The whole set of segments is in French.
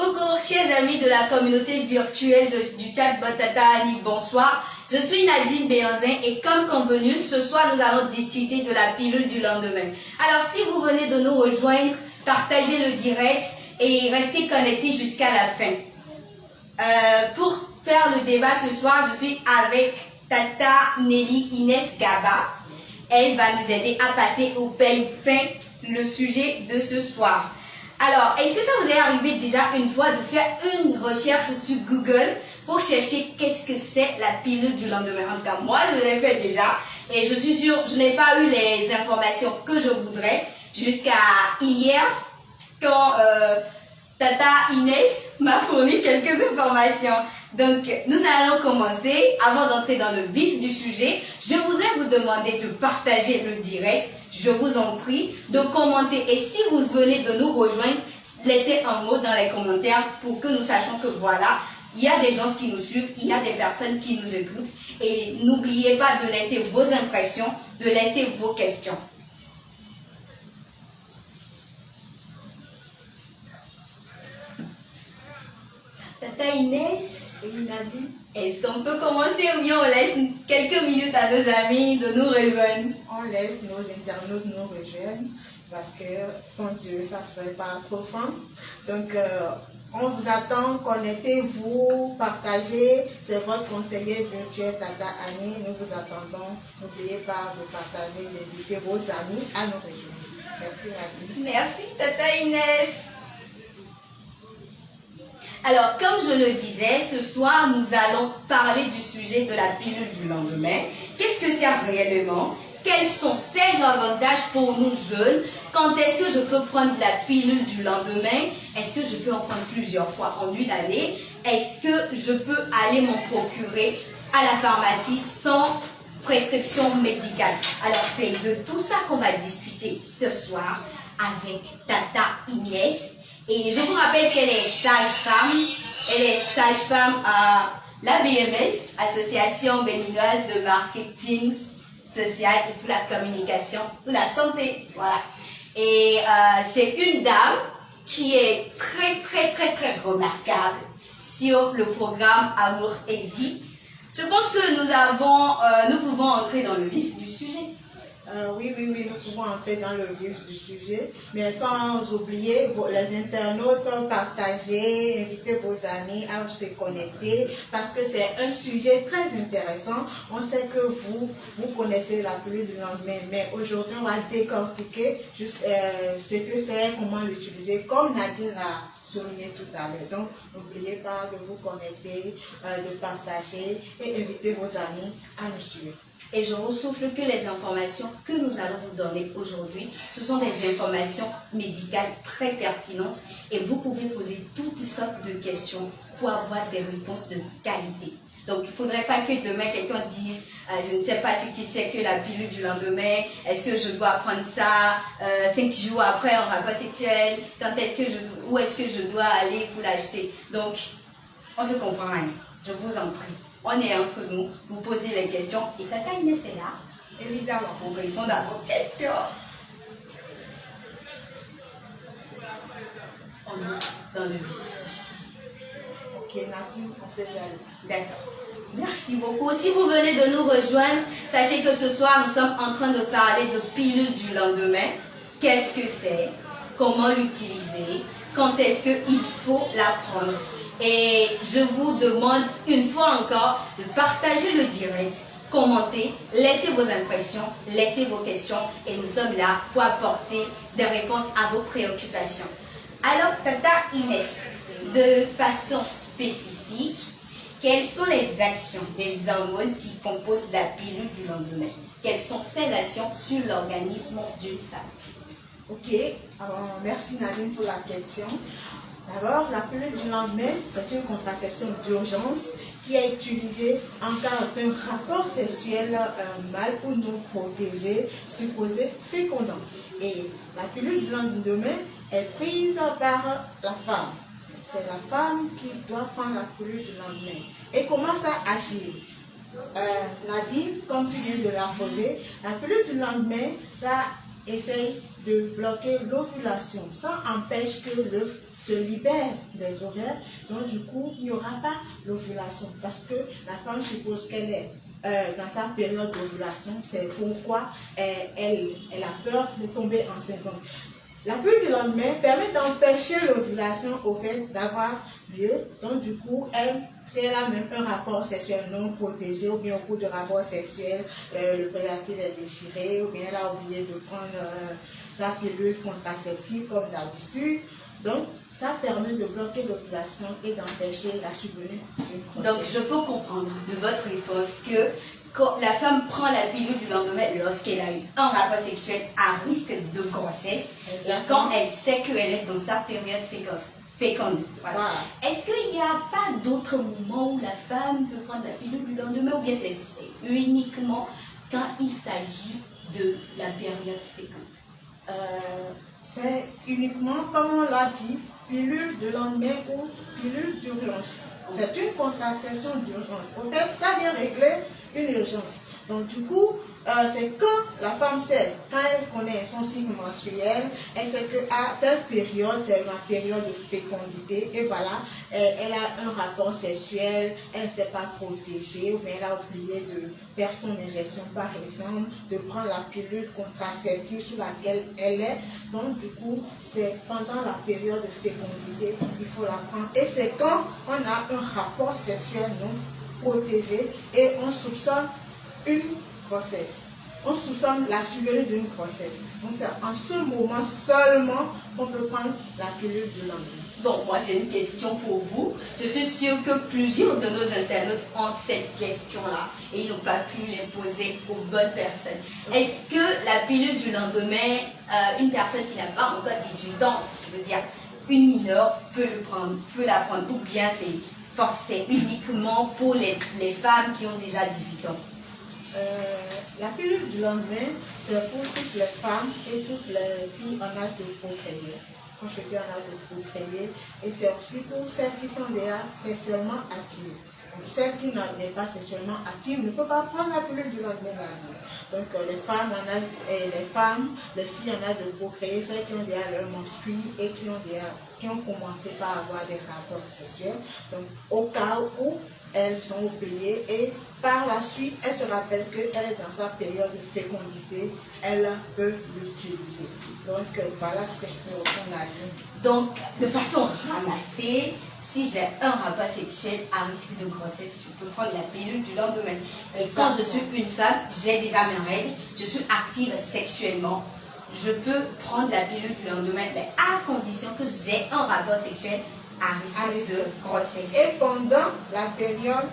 Coucou chers amis de la communauté virtuelle du chatbot Tata Annie, bonsoir. Je suis Nadine Béanzin et comme convenu, ce soir nous allons discuter de la pilule du lendemain. Alors si vous venez de nous rejoindre, partagez le direct et restez connectés jusqu'à la fin. Pour faire le débat ce soir, je suis avec Tata Nelly Inès Gaba. Elle va nous aider à passer au peigne fin le sujet de ce soir. Alors, est-ce que ça vous est arrivé déjà une fois de faire une recherche sur Google pour chercher qu'est-ce que c'est la pilule du lendemain? En tout cas, moi, je l'ai fait déjà et je suis sûre, je n'ai pas eu les informations que je voudrais jusqu'à hier quand Tata Inès m'a fourni quelques informations. Donc, nous allons commencer. Avant d'entrer dans le vif du sujet, je voudrais vous demander de partager le direct. Je vous en prie, de commenter. Et si vous venez de nous rejoindre, laissez un mot dans les commentaires pour que nous sachions que voilà, il y a des gens qui nous suivent, il y a des personnes qui nous écoutent. Et n'oubliez pas de laisser vos impressions, de laisser vos questions. Tata Inès, est-ce qu'on peut commencer ou bien on laisse quelques minutes à nos amis de nous rejoindre? On laisse nos internautes nous rejoindre parce que sans eux, ça ne serait pas trop fun. Donc, on vous attend, connectez-vous, partagez. C'est votre conseiller virtuel Tata Annie. Nous vous attendons. N'oubliez pas de partager, d'inviter vos amis à nous rejoindre. Merci Nadine. Merci Tata Inès. Alors, comme je le disais, ce soir, nous allons parler du sujet de la pilule du lendemain. Qu'est-ce que c'est réellement? Quels sont ses avantages pour nous jeunes? Quand est-ce que je peux prendre la pilule du lendemain? Est-ce que je peux en prendre plusieurs fois en une année? Est-ce que je peux aller m'en procurer à la pharmacie sans prescription médicale? Alors, c'est de tout ça qu'on va discuter ce soir avec Tata Inès. Et je vous rappelle qu'elle est sage-femme. Elle est sage-femme à la BMS, Association béninoise de marketing social et pour la communication, pour la santé. Voilà. Et c'est une dame qui est très remarquable sur le programme Amour et Vie. Je pense que nous pouvons entrer dans le vif du sujet. Oui, nous pouvons entrer dans le vif du sujet, mais sans oublier les internautes, partagez, invitez vos amis à se connecter parce que c'est un sujet très intéressant. On sait que vous connaissez la pilule du lendemain, mais aujourd'hui on va décortiquer juste, ce que c'est, comment l'utiliser, comme Nadine l'a souligné tout à l'heure. Donc, n'oubliez pas de vous connecter, de partager et inviter vos amis à nous suivre. Et je vous souffle que les informations que nous allons vous donner aujourd'hui, ce sont des informations médicales très pertinentes et vous pouvez poser toutes sortes de questions pour avoir des réponses de qualité. Donc, il ne faudrait pas que demain quelqu'un dise je ne sais pas si tu sais que la pilule du lendemain, est-ce que je dois prendre ça 5 jours après en rapport sexuel, où est-ce que je dois aller pour l'acheter? Donc, on se comprend rien. Je vous en prie. On est entre nous, vous posez les questions et Tata Inès est là, évidemment, pour répondre à vos questions. On est dans le vif. Ok, Nadine, on peut y aller. D'accord. Merci beaucoup. Si vous venez de nous rejoindre, sachez que ce soir, nous sommes en train de parler de pilule du lendemain. Qu'est-ce que c'est? Comment l'utiliser? Quand est-ce qu'il faut la prendre? Et je vous demande une fois encore de partager le direct, commenter, laissez vos impressions, laissez vos questions et nous sommes là pour apporter des réponses à vos préoccupations. Alors, Tata Inès, de façon spécifique, quelles sont les actions des hormones qui composent la pilule du lendemain? Quelles sont ces actions sur l'organisme d'une femme? Ok, alors merci Nadine pour la question. D'abord, la pilule du lendemain, c'est une contraception d'urgence qui est utilisée en cas d'un rapport sexuel mâle pour nous protéger, supposé fécondant. Et la pilule du lendemain est prise par la femme. C'est la femme qui doit prendre la pilule du lendemain. Et comment ça agit? Nadine, comme tu viens de la poser, la pilule du lendemain, ça essaye de bloquer l'ovulation. Ça empêche que l'œuf se libère des ovaires. Donc du coup, il n'y aura pas l'ovulation parce que la femme suppose qu'elle est dans sa période d'ovulation. C'est pourquoi elle a peur de tomber enceinte. Donc, la pilule du lendemain permet d'empêcher l'ovulation au fait d'avoir lieu. Donc du coup, si elle a même un rapport sexuel non protégé ou bien au cours de rapport sexuel, le préservatif est déchiré ou bien elle a oublié de prendre sa pilule contraceptive comme d'habitude. Donc, ça permet de bloquer l'ovulation et d'empêcher la survenue d'une grossesse. Donc, je peux comprendre de votre réponse que quand la femme prend la pilule du lendemain lorsqu'elle a eu un rapport sexuel à risque de grossesse, et quand elle sait qu'elle est dans sa période féconde. Voilà. Voilà. Est-ce qu'il n'y a pas d'autres moments où la femme peut prendre la pilule du lendemain ou bien c'est uniquement quand il s'agit de la période féconde? C'est uniquement, comme on l'a dit, pilule de lendemain ou pilule d'urgence. C'est une contraception d'urgence. En fait, ça vient régler une urgence. Donc du coup, c'est quand la femme sait, quand elle connaît son cycle menstruel, elle sait qu'à telle période, c'est ma période de fécondité, et voilà, elle a un rapport sexuel, elle ne s'est pas protégée, ou bien elle a oublié de faire son injection, par exemple, de prendre la pilule contraceptive sur laquelle elle est. Donc du coup, c'est pendant la période de fécondité qu'il faut la prendre. Et c'est quand on a un rapport sexuel non protégé et on soupçonne une grossesse. On soupçonne la survenue d'une grossesse. Donc c'est en ce moment seulement qu'on peut prendre la pilule du lendemain. Bon, moi j'ai une question pour vous. Je suis sûre que plusieurs de nos internautes ont cette question-là et ils n'ont pas pu l'imposer aux bonnes personnes. Est-ce que la pilule du lendemain, une personne qui n'a pas encore 18 ans, je veux dire une mineure, peut la prendre, ou bien c'est uniquement pour les femmes qui ont déjà 18 ans? La pilule du lendemain, c'est pour toutes les femmes et toutes les filles en âge de procréer. Quand je dis en âge de procréer, et c'est aussi pour celles qui sont déjà sexuellement actives. Donc, celles qui n'est pas sexuellement actives ne peuvent pas prendre la pilule du lendemain nazi. Donc les filles en âge de procréer, celles qui ont déjà leur menstru et qui ont commencé par avoir des rapports sexuels. Donc au cas où elles sont oubliées et par la suite, elle se rappelle qu'elle est dans sa période de fécondité, elle peut l'utiliser. Donc voilà ce que je peux répondre à dire. Donc, de façon ramassée, si j'ai un rapport sexuel à risque de grossesse, je peux prendre la pilule du lendemain. Et quand je suis une femme, j'ai déjà mes règles, je suis active sexuellement, je peux prendre la pilule du lendemain, mais à condition que j'ai un rapport sexuel à risque de grossesse. Et pendant la période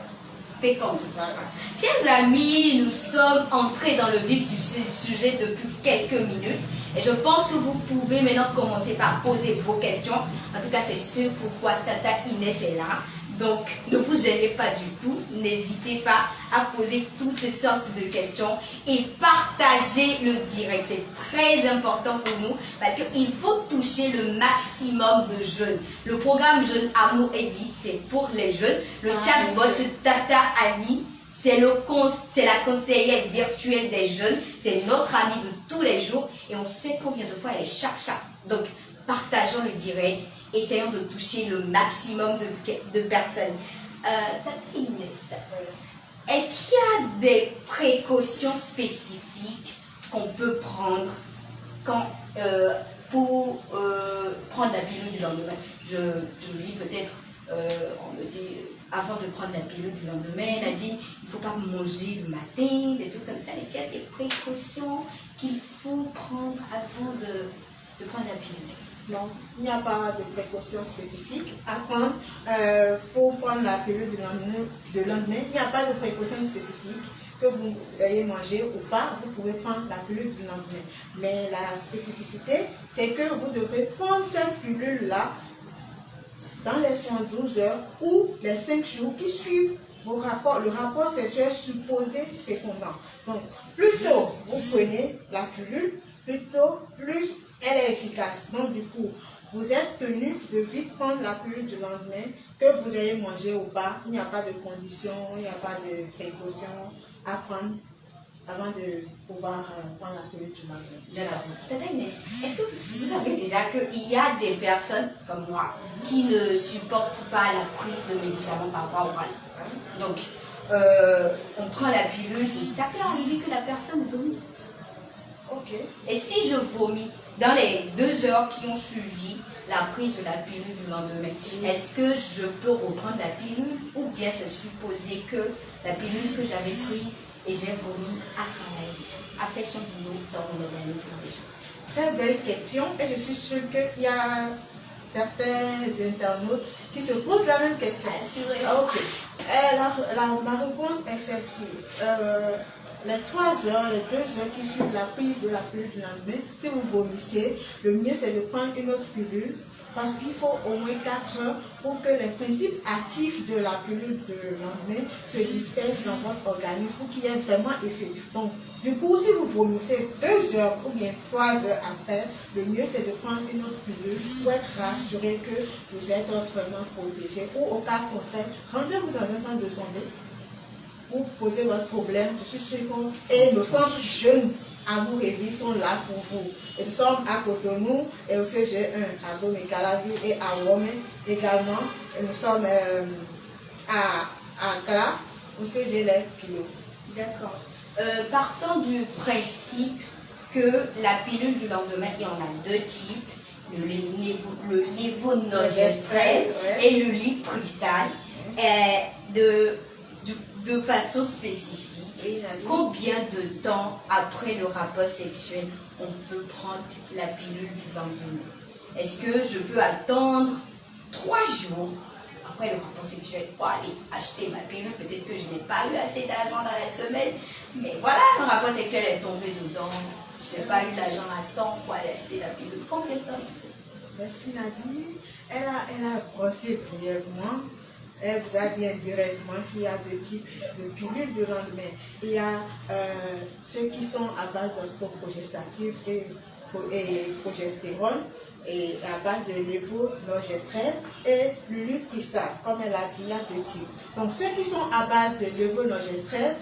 féconde. Voilà. Chers amis, nous sommes entrés dans le vif du sujet depuis quelques minutes et je pense que vous pouvez maintenant commencer par poser vos questions. En tout cas, c'est ce pourquoi Tata Inès est là. Donc, ne vous gênez pas du tout. N'hésitez pas à poser toutes sortes de questions et partagez le direct. C'est très important pour nous parce qu'il faut toucher le maximum de jeunes. Le programme Jeunes Amour et Vie, c'est pour les jeunes. Le chatbot Tata Annie, c'est la conseillère virtuelle des jeunes. C'est notre amie de tous les jours et on sait combien de fois elle est chaque. Donc, partageons le direct. Essayons de toucher le maximum de personnes. Tata Inès, est-ce qu'il y a des précautions spécifiques qu'on peut prendre pour prendre la pilule du lendemain? Je vous dis peut-être, on me dit, avant de prendre la pilule du lendemain, Nadine, il ne faut pas manger le matin, des trucs comme ça. Est-ce qu'il y a des précautions qu'il faut prendre avant de prendre la pilule? Non, il n'y a pas de précautions spécifiques à prendre pour prendre la pilule du lendemain. Il n'y a pas de précautions spécifiques que vous ayez mangé ou pas. Vous pouvez prendre la pilule du lendemain. Mais la spécificité, c'est que vous devez prendre cette pilule-là dans les 112 heures ou les 5 jours qui suivent le rapport sexuel supposé fécondant. Donc, plus tôt vous prenez la pilule, plus elle est efficace. Donc du coup, vous êtes tenu de vite prendre la pilule du lendemain, que vous ayez mangé ou pas. Il n'y a pas de condition, il n'y a pas de précaution à prendre avant de pouvoir prendre la pilule du lendemain. D'accord. Tata Inès, est-ce que vous savez déjà qu'il y a des personnes comme moi qui ne supportent pas la prise de médicaments par voie orale? Donc, on prend la pilule, ça peut arriver que la personne vomit. Ok. Et si je vomis dans les 2 heures qui ont suivi la prise de la pilule du lendemain, est-ce que je peux reprendre la pilule ou bien c'est supposé que la pilule que j'avais prise et j'ai vomi a travaillé déjà, a fait son boulot dans mon organisme déjà? Très belle question et je suis sûre qu'il y a certains internautes qui se posent la même question. Assurément. Ok. Ma réponse est celle-ci. Les 3 heures, les 2 heures qui suivent la prise de la pilule du lendemain, si vous vomissez, le mieux c'est de prendre une autre pilule parce qu'il faut au moins 4 heures pour que les principes actifs de la pilule du lendemain se dispersent dans votre organisme pour qu'il y ait vraiment effet. Donc, du coup, si vous vomissez 2 heures ou bien 3 heures après, le mieux c'est de prendre une autre pilule pour être rassuré que vous êtes vraiment protégé. Ou au cas contraire, rendez-vous dans un centre de santé pour poser votre problème. Je suis sûre et nos centres jeunes Amour et Vie sont là pour vous. Et nous sommes à Cotonou et au CG1 à Dome-Calavi et à Wome également. Et nous sommes à Accra au CG Les Pilots. D'accord. Partons du principe que la pilule du lendemain, il y en a 2 types, le lévonorgestrel et le lipristal, de façon spécifique. Combien de temps après le rapport sexuel on peut prendre la pilule du lendemain? Est-ce que je peux attendre 3 jours après le rapport sexuel pour aller acheter ma pilule? Peut-être que je n'ai pas eu assez d'argent dans la semaine, mais voilà, le rapport sexuel est tombé dedans. Je n'ai pas eu l'argent à temps pour aller acheter la pilule. Combien de temps il faut? Merci Nadine. Elle a brossé brièvement. Elle vous a dit indirectement qu'il y a 2 types de pilules du lendemain. Il y a ceux qui sont à base d'ostrogestative et progestérone et à base de lévonorgestrel et l'ulipristal. Comme elle a dit, il y a 2 types. Donc ceux qui sont à base de lévonorgestrel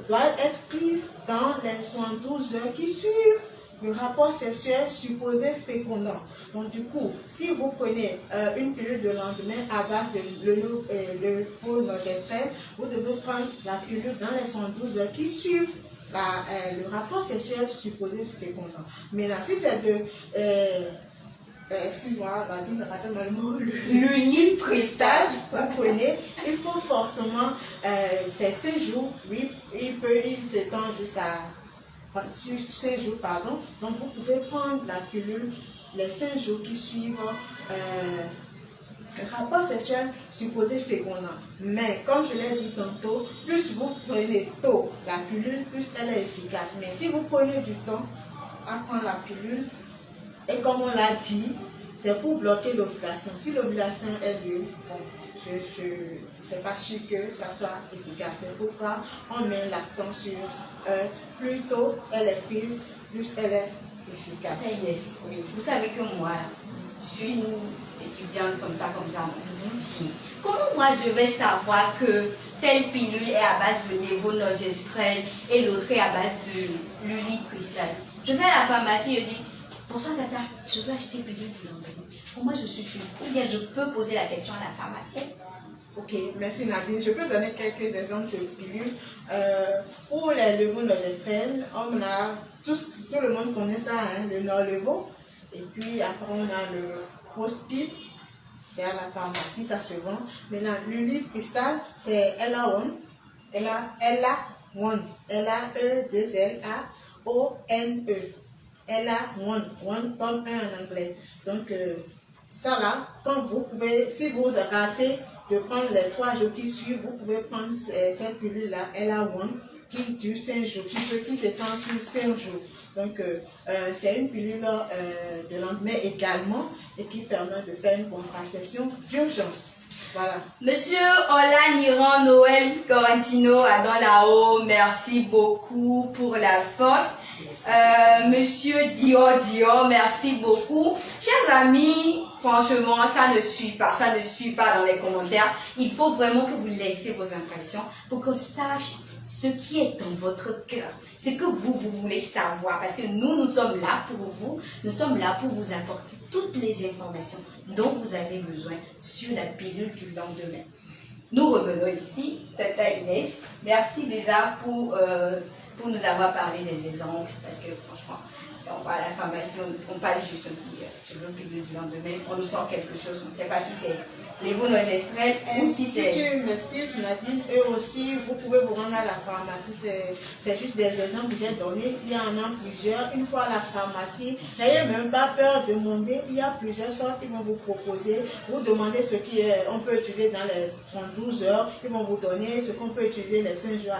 doivent être prises dans les 72 heures qui suivent le rapport sexuel supposé fécondant. Donc du coup, si vous prenez une pilule de lendemain à base de lévonorgestrel, vous devez prendre la pilule dans les 72 heures qui suivent le rapport sexuel supposé fécondant. Maintenant, si c'est excuse-moi, Nadine, rappelle-moi le mot. L'ulipristal, vous prenez, il faut forcément, c'est 5 jours, oui, il s'étend jusqu'à 5 jours, pardon. Donc vous pouvez prendre la pilule les 5 jours qui suivent le rapport sexuel supposé fécondant. Mais comme je l'ai dit tantôt, plus vous prenez tôt la pilule, plus elle est efficace. Mais si vous prenez du temps à prendre la pilule, et comme on l'a dit, c'est pour bloquer l'ovulation. Si l'ovulation est lieu, bon, je ne sais pas sûr que ça soit efficace. C'est pourquoi on met l'accent sur plus tôt elle est prise, plus elle est efficace. Yes. Oui. Vous savez que moi, je suis une étudiante comme ça. Comment moi je vais savoir que telle pilule est à base de lévonorgestrel et l'autre est à base de l'ulipristal? Je vais à la pharmacie, je dis bonsoir tata, je veux acheter pilule du lendemain. Pour moi je suis sûre. Ou bien je peux poser la question à la pharmacienne. Ok, merci Nadine. Je peux donner quelques exemples de pilules. Pour les lévonorgestrel, on a tout le monde connaît ça, hein, le Norlevo. Et puis après on a le Post-Pip, c'est à la pharmacie, ça se vend. Maintenant l'ulipristal, c'est LA1, LA1, LAE2LAONE. LA1, one comme 1 en anglais. Donc ça là, quand vous pouvez, si vous ratez de prendre les 3 jours qui suivent, vous pouvez prendre cette pilule là, LA1, qui dure 5 jours, qui s'étend sur 5 jours. Donc c'est une pilule de lendemain également et qui permet de faire une contraception d'urgence. Voilà. Monsieur Olaniran Noël Corantino dans là-haut, merci beaucoup pour la force. Monsieur Dior, merci beaucoup. Chers amis, franchement, ça ne suit pas dans les commentaires. Il faut vraiment que vous laissiez vos impressions pour qu'on sache ce qui est dans votre cœur, ce que vous voulez savoir. Parce que nous sommes là pour vous, nous sommes là pour vous apporter toutes les informations dont vous avez besoin sur la pilule du lendemain. Nous revenons ici, Tata Inès. Merci déjà pour nous avoir parlé des exemples, parce que franchement, quand on va à la pharmacie, on parle juste sur le pilule du lendemain, on nous sort quelque chose, on ne sait pas si c'est lévonorgestrel ou si c'est... Si tu m'excuses, Nadine, eux aussi, vous pouvez vous rendre à la pharmacie, c'est juste des exemples que j'ai donnés, il y en a plusieurs. Une fois à la pharmacie, n'ayez même pas peur de demander, il y a plusieurs sortes qu'ils vont vous proposer. Vous demandez ce qu'on peut utiliser dans les 32 heures, ils vont vous donner ce qu'on peut utiliser les 5 jours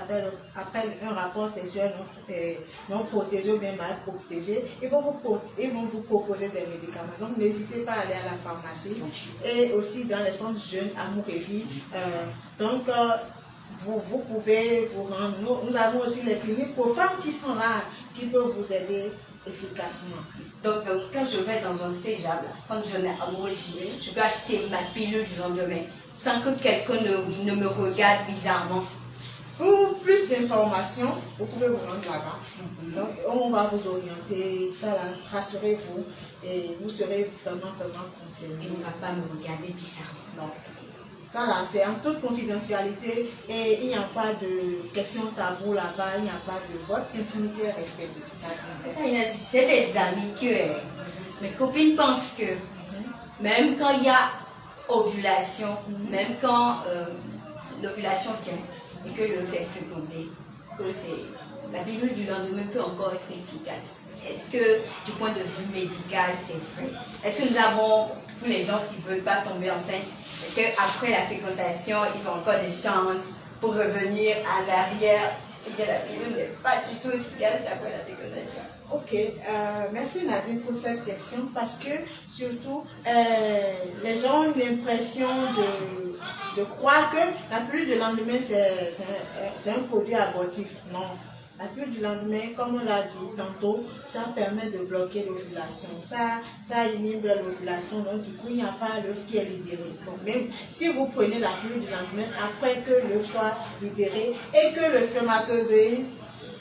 après un rapport sexuel non protégé ou bien mal protégé. Ils vont vous proposer des médicaments. Donc n'hésitez pas à aller à la pharmacie. Et aussi dans les centres jeunes Amour et Vie. Vous pouvez vous rendre. Nous avons aussi les cliniques pour femmes qui sont là, qui peuvent vous aider efficacement. Donc quand je vais dans un CEJAB, centre jeune Amour et Vie, je peux acheter ma pilule du lendemain sans que quelqu'un ne me regarde bizarrement. Pour plus d'informations, vous pouvez vous rendre là-bas. Donc, on va vous orienter, ça là, rassurez-vous, et vous serez vraiment conseillé. Et on ne va pas me regarder bizarrement. Non. Ça là, c'est en toute confidentialité et il n'y a pas de questions tabou là-bas, il n'y a pas de votre intimité respectée. J'ai des amis que mes copines pensent que même quand il y a ovulation, même quand l'ovulation vient, et que le fait féconder, que la pilule du lendemain peut encore être efficace. Est-ce que du point de vue médical, c'est vrai? Est-ce que nous avons, pour les gens qui ne veulent pas tomber enceinte, est-ce qu'après la fécondation, ils ont encore des chances pour revenir en arrière? Eh bien, la pilule n'est pas du tout efficace après la fécondation. Ok, merci Nadine pour cette question parce que surtout les gens ont l'impression de croire que la pilule du lendemain c'est un produit abortif. Non, la pilule du lendemain, comme on l'a dit tantôt, ça permet de bloquer l'ovulation. Ça inhibe l'ovulation, donc du coup il n'y a pas l'œuf qui est libéré. Donc même si vous prenez la pilule du lendemain après que l'œuf soit libéré et que le spermatozoïde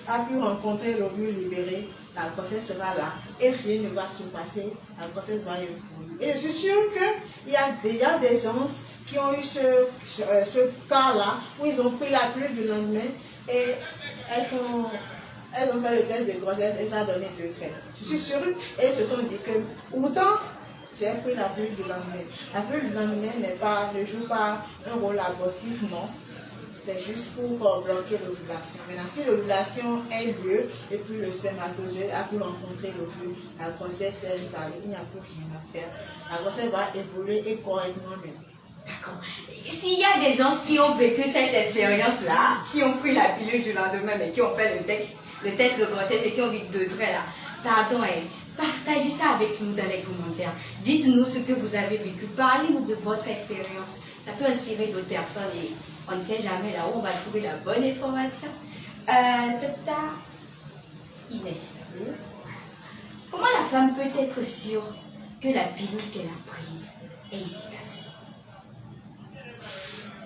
a pu rencontrer l'ovule libéré, la grossesse sera là et rien ne va se passer, la grossesse va évoluer. Et je suis sûre qu'il y a déjà des gens qui ont eu ce cas-là où ils ont pris la pilule du lendemain et elles ont fait le test de grossesse et ça a donné 2 faits. Je suis sûre et ils se sont dit que pourtant j'ai pris la pilule du lendemain. La pilule du lendemain ne joue pas un rôle abortif, non. C'est juste pour bloquer l'ovulation. Maintenant, si l'ovulation a lieu et puis le spermatozoïde a pu rencontrer l'ovule, la grossesse s'est installée, il n'y a plus rien à faire. La grossesse va évoluer et correctement même. D'accord. S'il y a des gens qui ont vécu cette expérience-là, qui ont pris la pilule du lendemain, mais qui ont fait le test de grossesse et qui ont vu 2 traits là, pardon, partagez ça avec nous dans les commentaires. Dites-nous ce que vous avez vécu. Parlez-nous de votre expérience. Ça peut inspirer d'autres personnes et on ne sait jamais là où on va trouver la bonne information. Tata Inès, comment la femme peut être sûre que la pilule qu'elle a prise est efficace?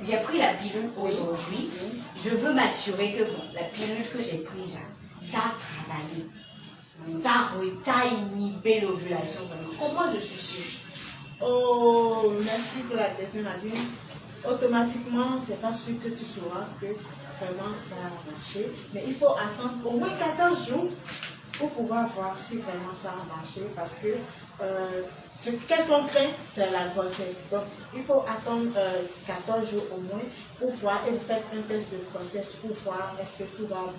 J'ai pris la pilule aujourd'hui. Je veux m'assurer que la pilule que j'ai prise, ça a travaillé. Ça a inhibé l'ovulation. Comment je suis sûre? Oh, merci pour la question, Nadine. Automatiquement, c'est pas sûr que tu sauras que vraiment ça a marché. Mais il faut attendre au moins 14 jours pour pouvoir voir si vraiment ça a marché. Parce que qu'est-ce qu'on craint? C'est la grossesse. Donc, il faut attendre 14 jours au moins pour voir et vous faites un test de grossesse pour voir est-ce que tout va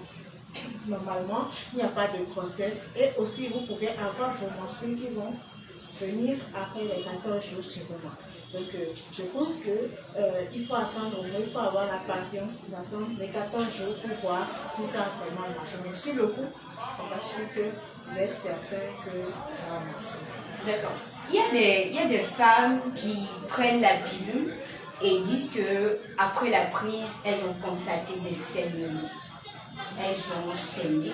normalement, il n'y a pas de grossesse. Et aussi, vous pouvez avoir vos menstrues qui vont venir après les 14 jours sûrement. Donc, je pense qu'il faut attendre au moins, il faut avoir la patience d'attendre les 14 jours pour voir si ça a vraiment marché. Mais sur le coup, c'est pas sûr que vous êtes certain que ça a marché. D'accord. Il y a des femmes qui prennent la pilule et disent que après la prise, elles ont constaté des saignements. Elles ont saigné.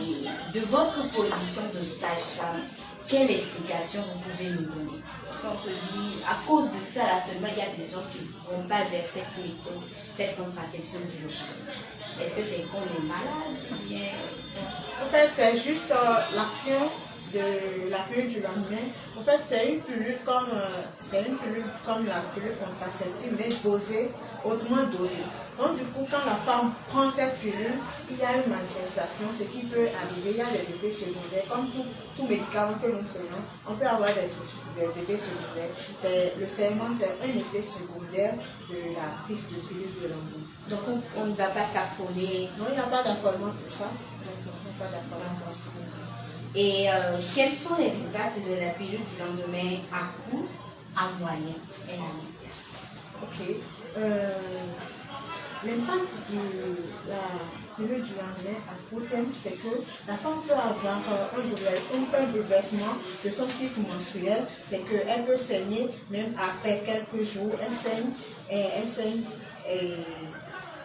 Et de votre position de sage-femme, quelle explication vous pouvez nous donner? Parce qu'on se dit, à cause de ça, là seulement, il y a des gens qui ne vont pas vers cette méthode, cette contraception d'urgence. Est-ce que c'est qu'on est malade ou bien... En fait, c'est juste l'action de la pilule du lendemain. En fait, c'est une pilule comme la pilule contraceptive, mais dosée, hautement dosée. Donc, du coup, quand la femme prend cette pilule, il y a une manifestation, ce qui peut arriver, il y a des effets secondaires. Comme tout médicament que nous prenons, on peut avoir des effets secondaires. Le serment, c'est un effet secondaire de la prise de pilule de lendemain. Donc, on ne va pas s'affoler. Non, il n'y a pas d'affolement pour ça. Donc, il n'y a pas d'affolement pour ça. Et quels sont les impacts de la pilule du lendemain à court, à moyen et à long terme? Ok. L'impact de la pilule du lendemain à court terme, c'est que la femme peut avoir un bouleversement de son cycle menstruel. C'est qu'elle peut saigner même après quelques jours. Elle saigne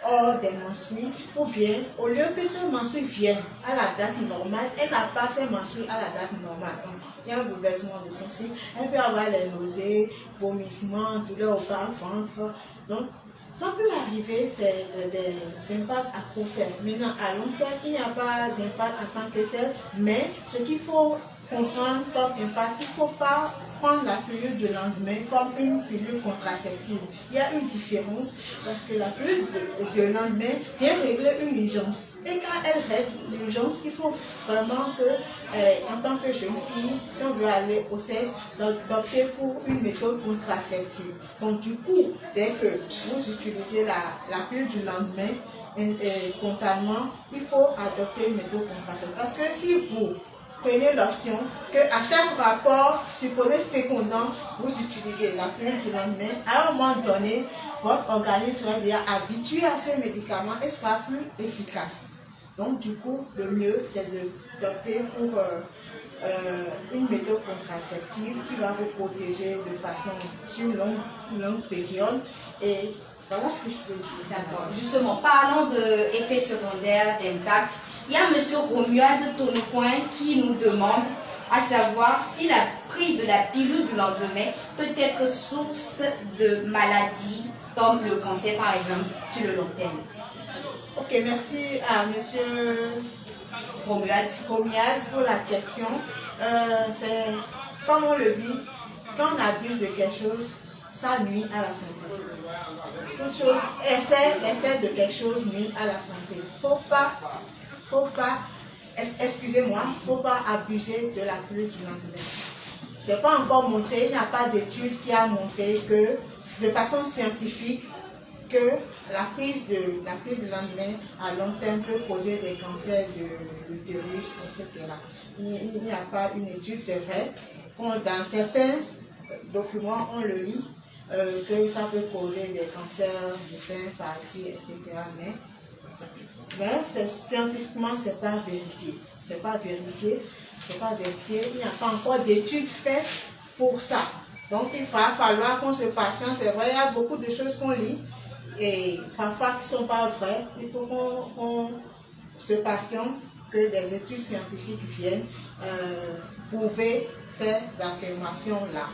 hors des menstrues, ou bien au lieu que ces menstrues viennent à la date normale, elle n'a pas ces menstrues à la date normale. Donc, il y a un bouleversement de son cycle. Elle peut avoir les nausées, vomissements, douleurs au bas-ventre. Donc, ça peut arriver, c'est des impacts à court terme. Maintenant, à long terme, il n'y a pas d'impact en tant que tel, mais ce qu'il faut comprendre comme impact, il ne faut pas prendre la pilule du lendemain comme une pilule contraceptive. Il y a une différence parce que la pilule du lendemain vient régler une urgence. Et quand elle règle l'urgence, il faut vraiment que, en tant que jeune fille, si on veut aller au sexe, d'opter pour une méthode contraceptive. Donc du coup, dès que vous utilisez la pilule du lendemain, spontanément, il faut adopter une méthode contraceptive. Parce que si vous prenez l'option qu'à chaque rapport supposé fécondant, vous utilisez la pilule du lendemain, à un moment donné, votre organisme sera déjà habitué à ce médicament et sera plus efficace. Donc, du coup, le mieux, c'est d'opter pour une méthode contraceptive qui va vous protéger de façon sur une longue période. Et voilà ce que je peux dire. D'accord. Justement, parlons d'effets secondaires, d'impact. Il y a M. Romuald Tonocoin qui nous demande à savoir si la prise de la pilule du lendemain peut être source de maladies comme le cancer par exemple sur le long terme. Ok, merci à M. Romuald pour la question. C'est comme on le dit, quand on abuse de quelque chose, ça nuit à la santé. Toute chose, essaie de quelque chose nuit à la santé. Faut pas, excusez-moi, faut pas abuser de la pilule du lendemain. C'est pas encore montré, il n'y a pas d'étude qui a montré que, de façon scientifique, que la prise de la pilule du lendemain à long terme peut causer des cancers de l'utérus, etc. Il n'y a pas une étude, c'est vrai. Dans certains documents, on le lit, que ça peut causer des cancers du sein par ici, etc. Mais scientifiquement, c'est pas vérifié. C'est pas vérifié. Il n'y a pas encore d'études faites pour ça. Donc, il va falloir qu'on se patiente. C'est vrai, il y a beaucoup de choses qu'on lit et parfois qui ne sont pas vraies. Il faut qu'on se patiente, que des études scientifiques viennent prouver ces affirmations-là.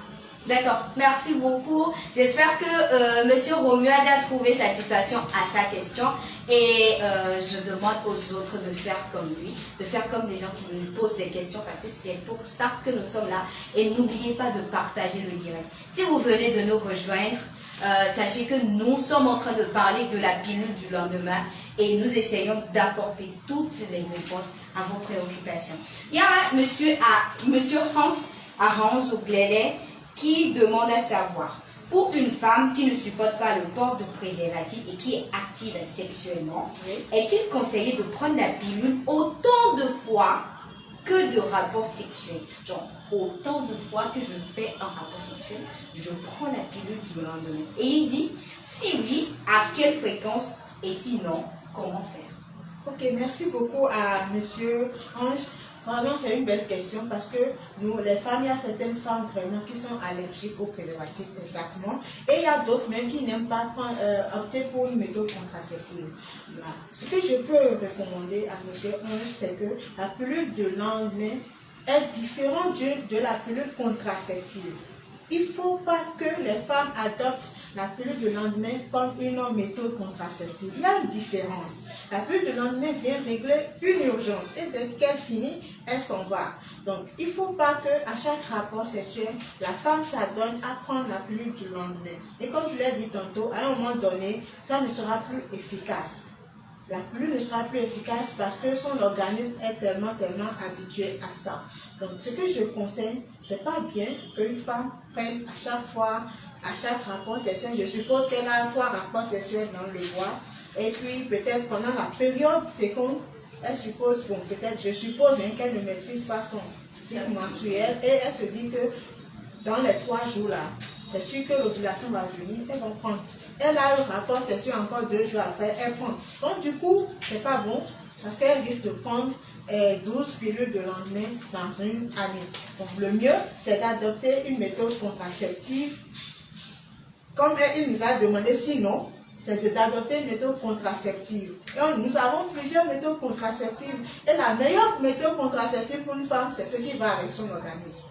D'accord, merci beaucoup. J'espère que M. Romuald a trouvé satisfaction à sa question et je demande aux autres de faire comme lui, de faire comme les gens qui nous posent des questions parce que c'est pour ça que nous sommes là. Et n'oubliez pas de partager le direct. Si vous venez de nous rejoindre, sachez que nous sommes en train de parler de la pilule du lendemain et nous essayons d'apporter toutes les réponses à vos préoccupations. Il y a monsieur Hans Arrange au Glélé qui demande à savoir, pour une femme qui ne supporte pas le port de préservatif et qui est active sexuellement, est-il conseillé de prendre la pilule autant de fois que de rapports sexuels? Genre, autant de fois que je fais un rapport sexuel, je prends la pilule du lendemain. Et il dit, si oui, à quelle fréquence et sinon, comment faire? Ok, merci beaucoup à monsieur Ange. Vraiment, c'est une belle question parce que nous, les femmes, il y a certaines femmes vraiment qui sont allergiques aux préservatifs, exactement. Et il y a d'autres même qui n'aiment pas opter pour une méthode contraceptive. Voilà. Ce que je peux recommander à M. Ange, c'est que la pilule de lendemain est différente de la pilule contraceptive. il ne faut pas que les femmes adoptent la pilule du lendemain comme une méthode contraceptive. Il y a une différence. La pilule du lendemain vient régler une urgence et dès qu'elle finit, elle s'en va. Donc, il ne faut pas qu'à chaque rapport sexuel, la femme s'adonne à prendre la pilule du lendemain. Et comme je l'ai dit tantôt, à un moment donné, ça ne sera plus efficace. La pilule ne sera plus efficace parce que son organisme est tellement habitué à ça. Donc, ce que je conseille, c'est pas bien qu'une femme prenne à chaque fois, à chaque rapport sexuel. Je suppose qu'elle a 3 rapports sexuels dans le mois. Et puis, peut-être pendant la période féconde, elle suppose, bon, peut-être, je suppose qu'elle ne maîtrise pas son cycle menstruel. Et elle se dit que dans les 3 jours-là, c'est sûr que l'ovulation va venir, elle va prendre. Elle a eu rapport sexuel encore 2 jours après, elle prend. Donc, du coup, c'est pas bon parce qu'elle risque de prendre 12 pilules de lendemain dans une année. Donc, le mieux, c'est d'adopter une méthode contraceptive. Comme il nous a demandé, sinon, c'est d'adopter une méthode contraceptive. Et nous avons plusieurs méthodes contraceptives. Et la meilleure méthode contraceptive pour une femme, c'est ce qui va avec son organisme.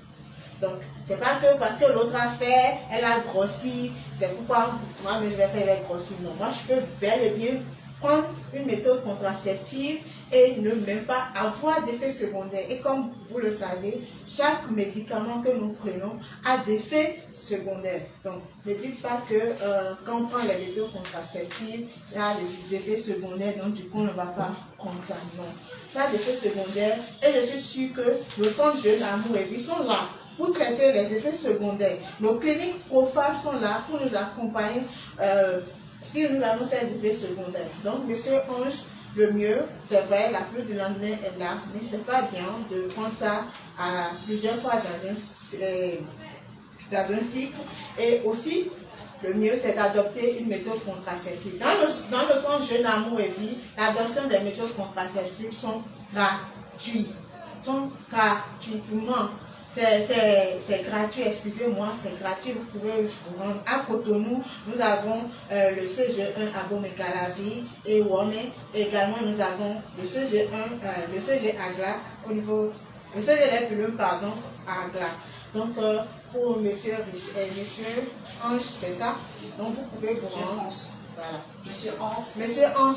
Donc, c'est pas que parce que l'autre a fait, elle a grossi, c'est pourquoi moi, je vais faire, elle grossi. Non, moi, je peux bel et bien prendre une méthode contraceptive et ne même pas avoir d'effets secondaires. Et comme vous le savez, chaque médicament que nous prenons a des effets secondaires. Donc, ne dites pas que quand on prend les méthodes contraceptives, il y a des effets secondaires, donc du coup, on ne va pas prendre ça. Non, ça a des effets secondaires. Et je suis sûre que nos centres jeunes amour et vie sont là pour traiter les effets secondaires. Nos cliniques pro-femmes sont là pour nous accompagner si nous avons ces effets secondaires. Donc, monsieur Ange, le mieux, c'est vrai, la pilule du lendemain est là, mais c'est pas bien de prendre ça à plusieurs fois dans un cycle. Et aussi, le mieux, c'est d'adopter une méthode contraceptive. Dans le centre Jeune Amour et Vie, l'adoption des méthodes contraceptives sont gratuites. Gratuitement. C'est gratuit, excusez-moi, c'est gratuit. Vous pouvez vous rendre à Cotonou. Nous avons le CG1 à Bomekalavi et Womé. Également, nous avons le CG1, le CG Agla au niveau, le CG Les Plumes, pardon, à Agla. Donc, pour monsieur Ange, c'est ça. Donc, vous pouvez vous rendre. Voilà. Monsieur Hans. Monsieur Hans,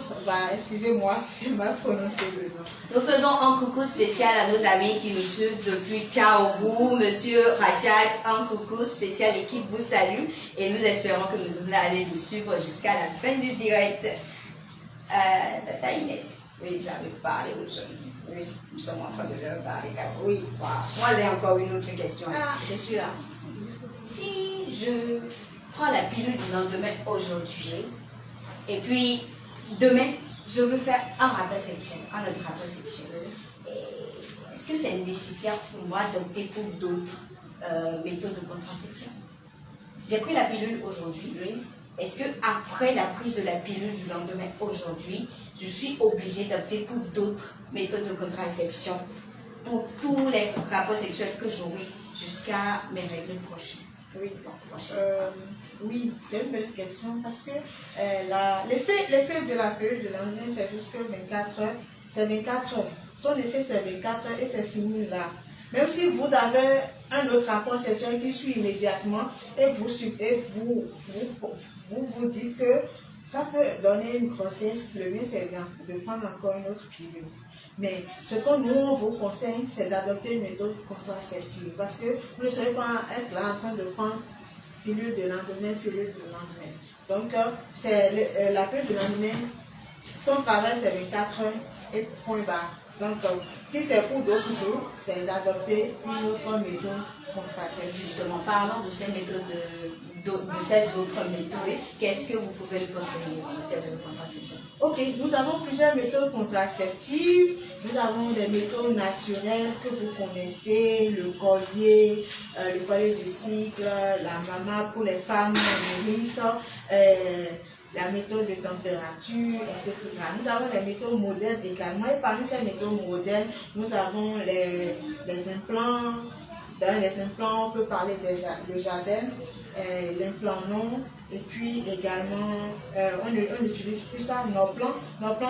excusez-moi si j'ai mal prononcé le nom. Nous faisons un coucou spécial à nos amis qui nous suivent depuis Tchaougou. Monsieur Rachad, un coucou spécial, l'équipe vous salue et nous espérons que nous allons nous suivre jusqu'à la fin du direct. Tata Inès, oui, j'arrive pas à parler aux jeunes. Oui, nous sommes en train de leur parler. Oui, voilà. Moi j'ai encore une autre question. Ah, je suis là. Si je prends la pilule du lendemain aujourd'hui, et puis demain, je veux faire un rappel sexuel, un autre rappel sexuel. Est-ce que c'est nécessaire pour moi d'opter pour d'autres méthodes de contraception? J'ai pris la pilule aujourd'hui. Oui. Est-ce que après la prise de la pilule du lendemain aujourd'hui, je suis obligée d'opter pour d'autres méthodes de contraception pour tous les rapports sexuels que j'aurai jusqu'à mes règles prochaines? Oui, oui, c'est une belle question parce que l'effet de la pilule de lendemain, c'est jusque 24 heures. C'est 24 heures. Son effet, c'est 24 heures et c'est fini là. Même si vous avez un autre rapport sexuel qui suit immédiatement et vous dites que ça peut donner une grossesse, le mieux c'est de prendre encore une autre pilule. Mais ce que nous, on vous conseille, c'est d'adopter une méthode contraceptive. Parce que vous ne serez pas être là en train de prendre pilule de lendemain, pilule de lendemain. Donc, la pilule de lendemain, son travail, c'est 24 heures et point barre. Donc, si c'est pour d'autres jours, c'est d'adopter une autre méthode contraceptive. Justement, parlant de ces méthodes, de ces autres méthodes, qu'est-ce que vous pouvez nous conseiller en matière de contraception? Ok, nous avons plusieurs méthodes contraceptives. Nous avons des méthodes naturelles que vous connaissez, le collier du cycle, la mama pour les femmes nourrices, la méthode de température, etc. Nous avons les méthodes modernes également. Et parmi ces méthodes modernes, nous avons les implants. Dans les implants, on peut parler de Jardin, l'implant non. Et puis également, on utilise plus ça, nos plans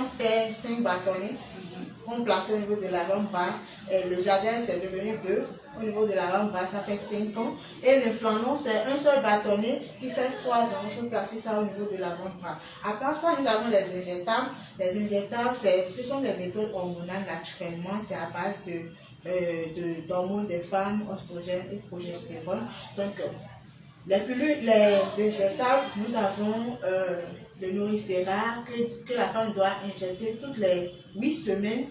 c'était 5 bâtonnets qu'on plaçait au niveau de la lombaire. Le Jardin, c'est devenu 2. au niveau de l'avant-bras, ça fait 5 ans. Et l'implanton, c'est un seul bâtonnet qui fait 3 ans. On peut placer ça au niveau de l'avant-bras. À part ça, nous avons les injectables. Les injectables, ce sont des méthodes hormonales naturellement. C'est à base d'hormones des femmes, oestrogènes et progestérone. Donc, les pilules, les injectables, nous avons le Nouristera que la femme doit injecter toutes les 8 semaines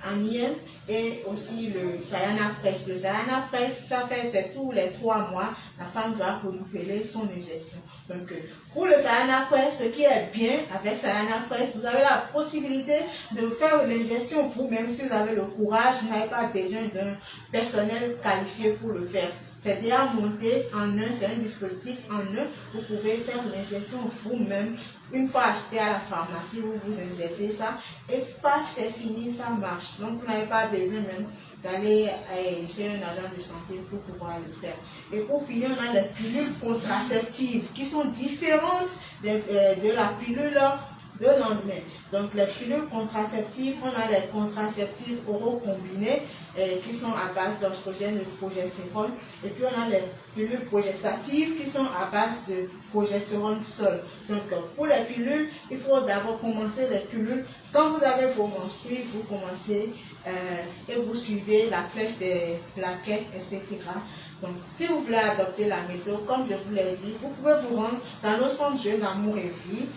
en IM, et aussi le Sayana Press. Le Sayana Press, c'est tous les 3 mois, la femme doit renouveler son injection. Donc, pour le Sayana Press, ce qui est bien avec Sayana Press, vous avez la possibilité de faire l'injection vous-même si vous avez le courage. Vous n'avez pas besoin d'un personnel qualifié pour le faire. C'est déjà monté en un, c'est un dispositif en un. Vous pouvez faire l'injection vous-même. Une fois acheté à la pharmacie, vous vous injectez ça et paf, c'est fini, ça marche. Donc, vous n'avez pas besoin même d'aller chez un agent de santé pour pouvoir le faire. Et pour finir, on a les pilules contraceptives qui sont différentes de la pilule de lendemain. Donc, les pilules contraceptives, on a les contraceptifs oraux combinés qui sont à base d'oestrogène et de progestérone. Et puis, on a les pilules progestatives qui sont à base de progestérone seul. Donc, pour les pilules, il faut d'abord commencer les pilules. Quand vous avez vos menstrues, vous commencez et vous suivez la flèche des plaquettes, etc. Donc, si vous voulez adopter la méthode, comme je vous l'ai dit, vous pouvez vous rendre dans nos centres jeunes Amour et Vie.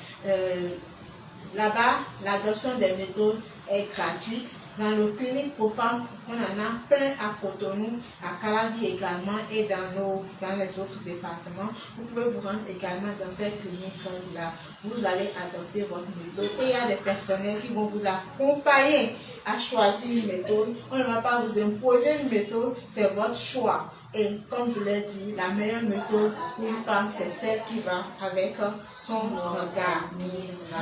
Là-bas, l'adoption des méthodes est gratuite. Dans nos cliniques pour femmes, on en a plein à Cotonou, à Calabi également, et dans les autres départements. Vous pouvez vous rendre également dans cette clinique-là. Vous allez adopter votre méthode. Et il y a des personnels qui vont vous accompagner à choisir une méthode. On ne va pas vous imposer une méthode, c'est votre choix. Et comme je l'ai dit, la meilleure méthode pour une femme, c'est celle qui va avec son organisme.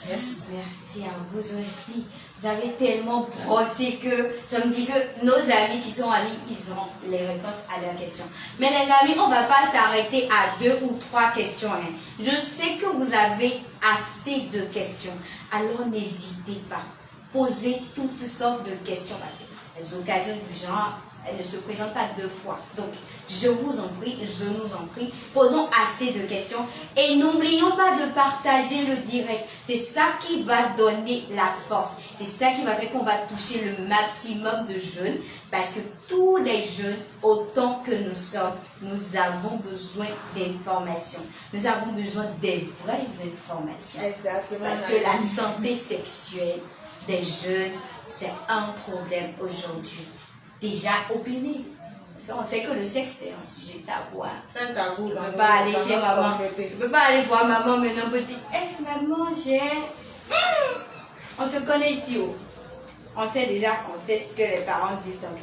Merci à vous aussi. Vous avez tellement brossé que je me dis que nos amis qui sont en ligne, ils ont les réponses à leurs questions. Mais les amis, on ne va pas s'arrêter à 2 ou 3 questions. Hein. Je sais que vous avez assez de questions. Alors n'hésitez pas. Posez toutes sortes de questions. Parce que les occasions du genre, elles ne se présentent pas 2 fois. Donc, je vous en prie, je nous en prie, posons assez de questions et n'oublions pas de partager le direct. C'est ça qui va donner la force. C'est ça qui va faire qu'on va toucher le maximum de jeunes, parce que tous les jeunes, autant que nous sommes, nous avons besoin d'informations. Nous avons besoin des vraies informations. Exactement. Parce que la santé sexuelle des jeunes, c'est un problème aujourd'hui. Déjà opinion. Parce qu'on sait que le sexe, c'est un sujet tabou. Très tabou. Je ne peux pas aller chez maman. Je ne peux pas aller voir maman maintenant pour dire, hey, maman, j'ai... On se connaît ici. Oh. On sait déjà, on sait ce que les parents disent. Donc,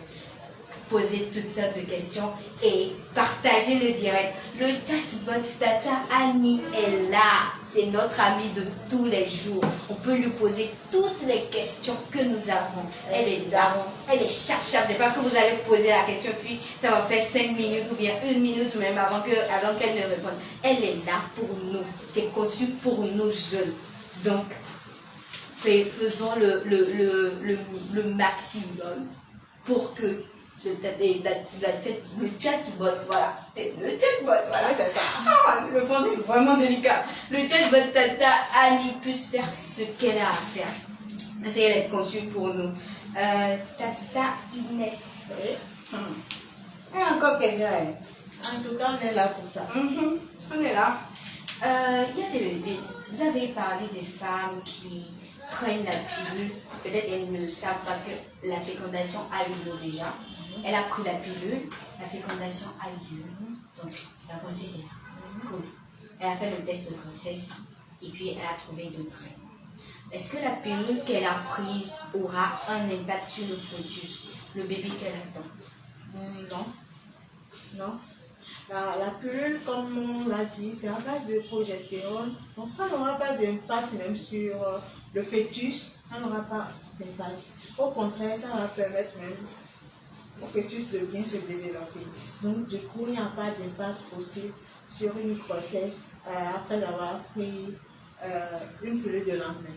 poser toutes sortes de questions et partager le direct. Le chatbot Tata Annie est là. C'est notre amie de tous les jours. On peut lui poser toutes les questions que nous avons. Elle est là. Elle est chap. C'est pas que vous allez poser la question puis ça va faire 5 minutes ou bien 1 minute même avant qu'elle ne réponde. Elle est là pour nous. C'est conçu pour nous jeunes. Donc, faisons le maximum pour que le chatbot, voilà. Le chatbot, voilà, c'est ça. Ah, le fond, c'est vraiment délicat. Le chatbot Tata Annie puisse faire ce qu'elle a à faire. Parce qu'elle est conçue pour nous. Tata Inès. Oui. Il y a encore question. En tout cas, on est là pour ça. On est là. Il y a vous avez parlé des femmes qui prennent la pilule. Peut-être elles ne savent pas que la fécondation a eu lieu déjà. Elle a pris la pilule, la fécondation a eu lieu. Donc, la grossesse est là. Cool. Elle a fait le test de grossesse et puis elle a trouvé de graines. Est-ce que la pilule qu'elle a prise aura un impact sur le fœtus, le bébé qu'elle attend? Non. Non. La pilule, comme on l'a dit, c'est à base de progestérone. Donc ça n'aura pas d'impact même sur le fœtus. Ça n'aura pas d'impact. Au contraire, ça va permettre même au fœtus de bien se développer. Donc du coup, il n'y a pas d'impact possible sur une grossesse après avoir pris une pilule de lendemain.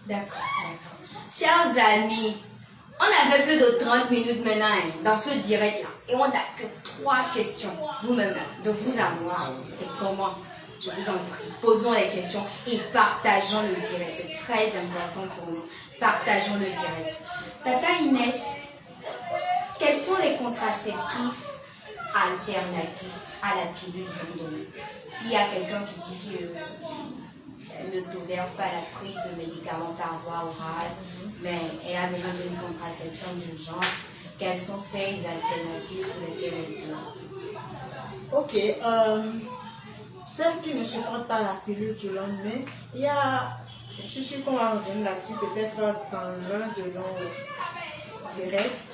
D'accord. Chers amis, On avait plus de 30 minutes maintenant hein, dans ce direct-là. Et on n'a que 3 questions, vous-même, de vous à moi. C'est comment? Je vous en prie. Posons les questions et partageons le direct. C'est très important pour nous. Partageons le direct. Tata Inès, quels sont les contraceptifs alternatifs à la pilule d'Andoné? S'il y a quelqu'un qui dit qu'elle ne tolère pas la prise de médicaments par voie orale, mais elle a besoin d'une contraception d'urgence, quelles sont ces alternatives pour lesquelles elle peut? Ok, celles qui ne supportent pas la pilule du lendemain, il y a, je suis sûre qu'on va revenir là-dessus peut-être dans l'un de nos directs,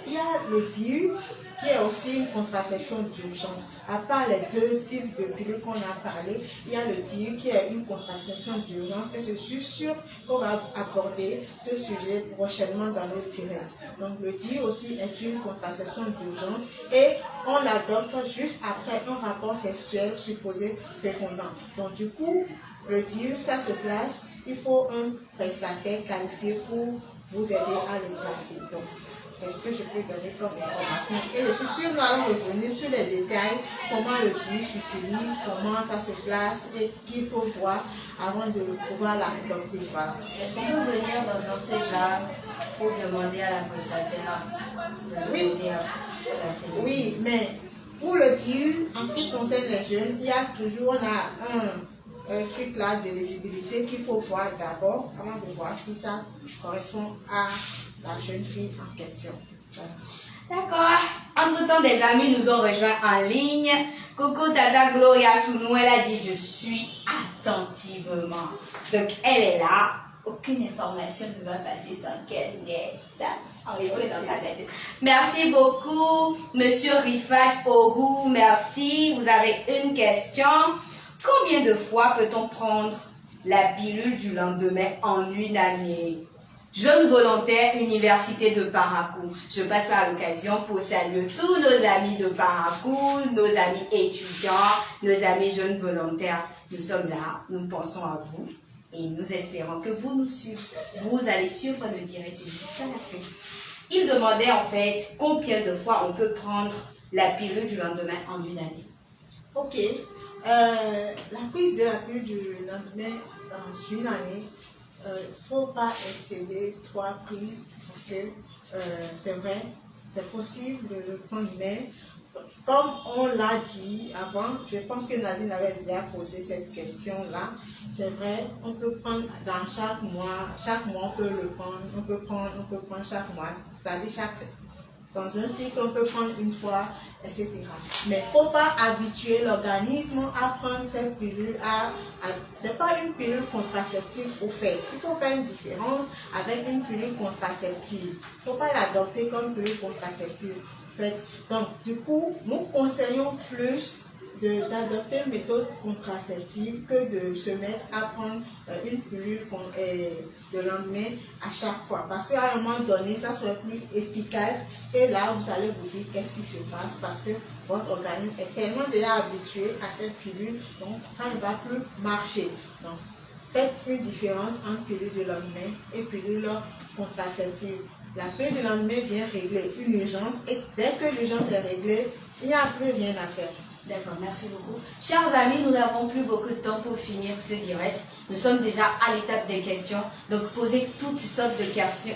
il y a le DIU qui est aussi une contraception d'urgence. À part les 2 types de pilules qu'on a parlé, il y a le DIU qui est une contraception d'urgence et je suis sûre qu'on va aborder ce sujet prochainement dans nos directs. Donc le DIU aussi est une contraception d'urgence et on l'adopte juste après un rapport sexuel supposé fécondant. Donc du coup, le DIU, ça se place, il faut un prestataire qualifié pour vous aider à le placer. Donc, c'est ce que je peux donner comme information. Et je suis sûre que nous allons revenir sur les détails, comment le DIU s'utilise, comment ça se place et qu'il faut voir avant de pouvoir l'adopter. Voilà. Est-ce qu'on peut venir dans un séjour pour demander à la prestataire de Oui. aider à placer le Oui, mais pour le DIU, en ce qui concerne les jeunes, il y a toujours un truc là d'éligibilité qu'il faut voir d'abord avant de voir si ça correspond à la jeune fille en question. Voilà. D'accord. Entre-temps, des amis nous ont rejoints en ligne. Coucou Tata Gloria Sounou, elle a dit je suis attentivement. Donc elle est là. Aucune information ne va passer sans qu'elle n'ait ça enregistré dans ta tête. Merci beaucoup, Monsieur Rifat Orou. Merci. Vous avez une question. Combien de fois peut-on prendre la pilule du lendemain en une année? Jeunes volontaires, Université de Parakou. Je passe par l'occasion pour saluer tous nos amis de Parakou, nos amis étudiants, nos amis jeunes volontaires. Nous sommes là, nous pensons à vous et nous espérons que vous nous suivez. Vous allez suivre le direct jusqu'à la fin. Il demandait en fait combien de fois on peut prendre la pilule du lendemain en une année. Ok. La prise de la pilule du lendemain dans une année, il ne faut pas excéder 3 prises parce que c'est vrai, c'est possible de le prendre, mais comme on l'a dit avant, je pense que Nadine avait déjà posé cette question-là. C'est vrai, on peut prendre dans chaque mois on peut le prendre, on peut prendre chaque mois, c'est-à-dire dans un cycle, on peut prendre une fois, etc. Mais il ne faut pas habituer l'organisme à prendre cette pilule. Ce n'est pas une pilule contraceptive au fait. Il faut faire une différence avec une pilule contraceptive. Il ne faut pas l'adopter comme pilule contraceptive. En fait. Donc, du coup, nous conseillons plus d'adopter une méthode contraceptive que de se mettre à prendre une pilule le lendemain à chaque fois. Parce qu'à un moment donné, ça serait plus efficace. Et là, vous allez vous dire qu'est-ce qui se passe parce que votre organisme est tellement déjà habitué à cette pilule, donc ça ne va plus marcher. Donc, faites une différence entre pilule de lendemain et pilule contraceptive. La pilule du lendemain vient régler une urgence et dès que l'urgence est réglée, il n'y a plus rien à faire. D'accord, merci beaucoup. Chers amis, nous n'avons plus beaucoup de temps pour finir ce direct. Nous sommes déjà à l'étape des questions. Donc, posez toutes sortes de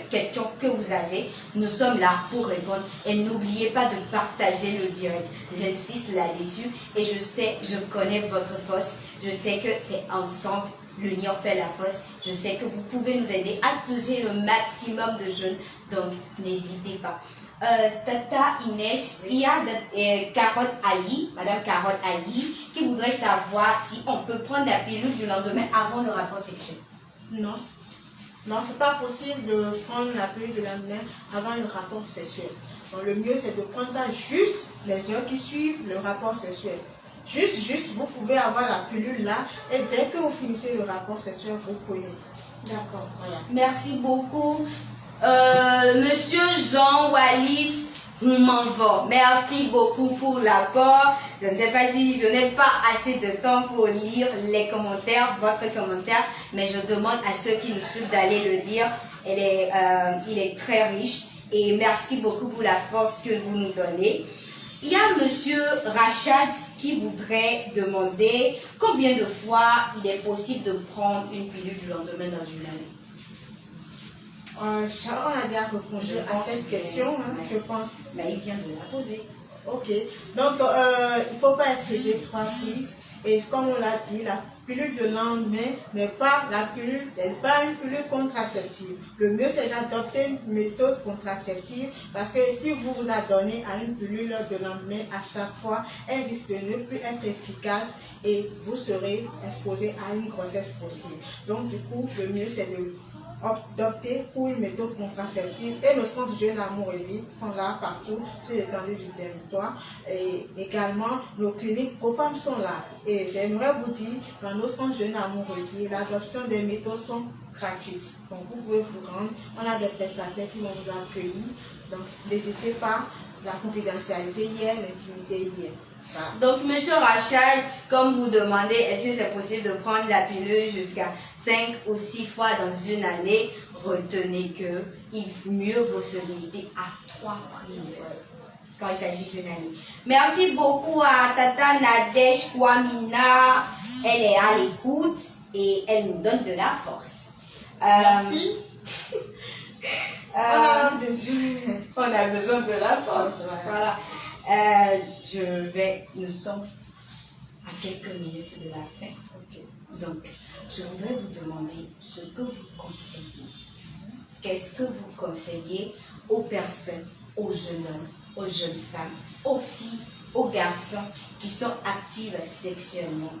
questions que vous avez. Nous sommes là pour répondre. Et n'oubliez pas de partager le direct. J'insiste là-dessus. Et je sais, je connais votre force. Je sais que c'est ensemble. L'union fait la force. Je sais que vous pouvez nous aider à toucher le maximum de jeunes. Donc, n'hésitez pas. Tata Inès, il y a Carotte Ali, Madame Carotte Ali, qui voudrait savoir si on peut prendre la pilule du lendemain avant le rapport sexuel. Non. Non, c'est pas possible de prendre la pilule du lendemain avant le rapport sexuel. Donc, le mieux, c'est de prendre ça juste les heures qui suivent le rapport sexuel. Juste, vous pouvez avoir la pilule là, et dès que vous finissez le rapport sexuel, vous prenez. D'accord, voilà. Merci beaucoup. Monsieur Jean Wallis m'en vais. Merci beaucoup pour l'apport. Je ne sais pas si je n'ai pas assez de temps pour lire les commentaires, votre commentaire, mais je demande à ceux qui nous suivent d'aller le lire. Il est très riche et merci beaucoup pour la force que vous nous donnez. Il y a Monsieur Rachad qui voudrait demander combien de fois il est possible de prendre une pilule du lendemain dans une année. Sharon a déjà répondu à cette question, je pense. Mais il vient de la poser. Ok, donc il ne faut pas excéder 3 prises. Et comme on l'a dit, la pilule de lendemain n'est pas une pilule contraceptive. Le mieux c'est d'adopter une méthode contraceptive parce que si vous vous adonnez à une pilule de lendemain à chaque fois, elle risque de ne plus être efficace et vous serez exposé à une grossesse possible. Donc du coup, le mieux c'est d'opter pour une méthode contraceptive et nos centres jeunes amour et vie sont là partout sur l'étendue du territoire et également nos cliniques pro femmes sont là et j'aimerais vous dire dans nos centres jeunes amour et vie l'adoption des méthodes sont gratuites, donc vous pouvez vous rendre, on a des prestataires qui vont vous accueillir, donc n'hésitez pas, la confidentialité hier, l'intimité hier. Voilà. Donc, Monsieur Rachad, comme vous demandez, est-ce que c'est possible de prendre la pilule jusqu'à 5 ou 6 fois dans une année? Retenez que mieux vaut se limiter à 3 prises quand il s'agit d'une année. Merci beaucoup à Tata Nadège Kwamina. Elle est à l'écoute et elle nous donne de la force. Merci. On a besoin de la force. Voilà. Nous sommes à quelques minutes de la fin. Okay. Donc, je voudrais vous demander ce que vous conseillez. Qu'est-ce que vous conseillez aux personnes, aux jeunes hommes, aux jeunes femmes, aux filles, aux garçons qui sont actifs sexuellement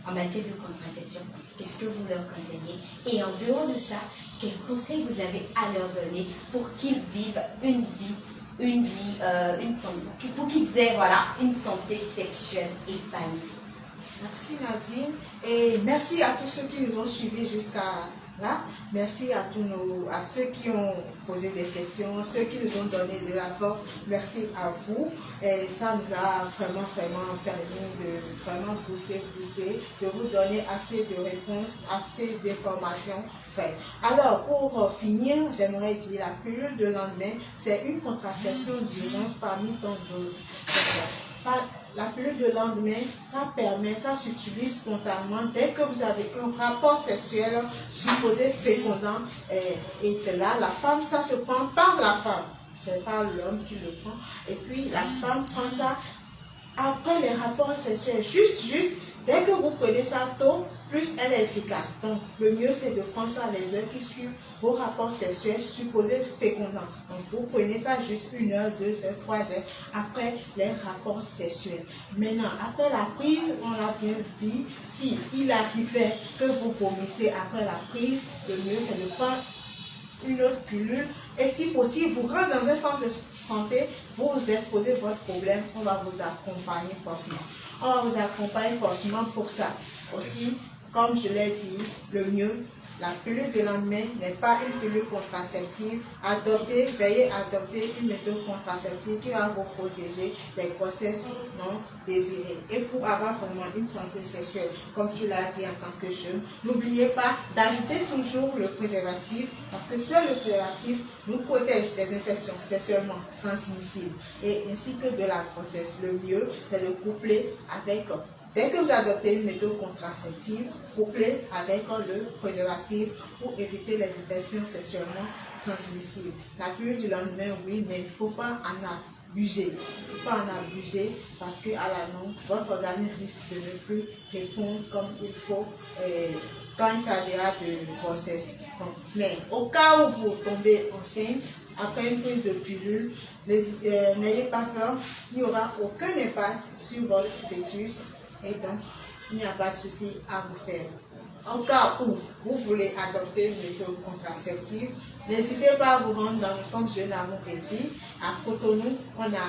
en matière de contraception? Qu'est-ce que vous leur conseillez? Et en dehors de ça, quels conseils vous avez à leur donner pour qu'ils vivent pour qu'ils aient une santé sexuelle épanouie? Merci Nadine et merci à tous ceux qui nous ont suivis jusqu'à là. Merci à ceux qui ont posé des questions, ceux qui nous ont donné de la force. Merci à vous. Et ça nous a vraiment permis de vraiment booster, de vous donner assez de réponses, assez d'informations. Alors, pour finir, j'aimerais dire la pilule de lendemain, c'est une contraception d'urgence parmi tant d'autres. La pilule de lendemain, ça s'utilise spontanément dès que vous avez un rapport sexuel supposé fécondant. Et c'est là, la femme, ça se prend par la femme. C'est pas l'homme qui le prend. Et puis la femme prend ça après les rapports sexuels. Juste, dès que vous prenez ça tôt, plus elle est efficace. Donc, le mieux, c'est de prendre ça les heures qui suivent vos rapports sexuels supposés fécondants. Donc, vous prenez ça juste 1 heure, 2 heures, 3 heures après les rapports sexuels. Maintenant, après la prise, on l'a bien dit, si il arrivait que vous vomissez après la prise, le mieux, c'est de prendre une autre pilule et si possible, vous rentrez dans un centre de santé, vous exposez votre problème, on va vous accompagner forcément. On va vous accompagner forcément pour ça. Aussi, comme je l'ai dit, le mieux, la pilule de lendemain n'est pas une pilule contraceptive. Veillez à adopter une méthode contraceptive qui va vous protéger des grossesses non désirées. Et pour avoir vraiment une santé sexuelle, comme tu l'as dit en tant que jeune, n'oubliez pas d'ajouter toujours le préservatif, parce que seul le préservatif nous protège des infections sexuellement transmissibles et ainsi que de la grossesse. Le mieux, c'est de coupler avec dès que vous adoptez une méthode contraceptive, couplée avec le préservatif pour éviter les infections sexuellement transmissibles. La pilule du lendemain, oui, mais il ne faut pas en abuser. Il ne faut pas en abuser parce qu'à la longue, votre organisme risque de ne plus répondre comme il faut quand il s'agira de grossesse. Donc, mais au cas où vous tombez enceinte, après une prise de pilule, n'ayez pas peur, il n'y aura aucun impact sur votre fœtus. Et donc, il n'y a pas de souci à vous faire. En cas où vous voulez adopter une méthode contraceptive, n'hésitez pas à vous rendre dans le centre Jeune Amour et Vie. À Cotonou, on a